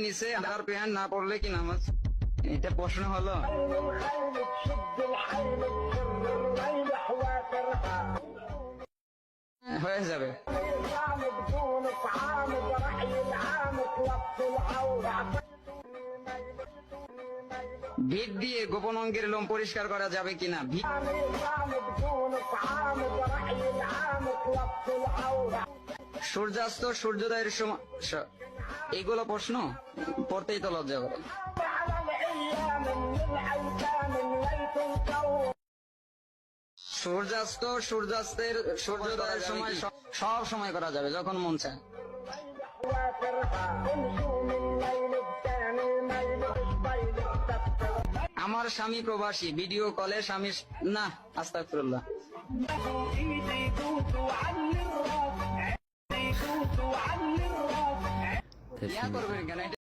নিচে under pant না পড়লে কি নামাজ? এটা প্রশ্ন হলো? হয়ে যাবে। ভিট দিয়ে গোপন অঙ্গের লোম পরিষ্কার করা যাবে কিনা? সূর্যাস্ত সূর্যোদয়ের সময়, এগুলো প্রশ্ন পড়তেই তো লজ্জা করে। সূর্যাস্ত সূর্যোদয়ের সময় সব সময় করা যাবে, যখন মন চায়। আমার স্বামী প্রবাসী, ভিডিও কলে স্বামী না, আস্তাগফিরুল্লাহ। করবেন কেন?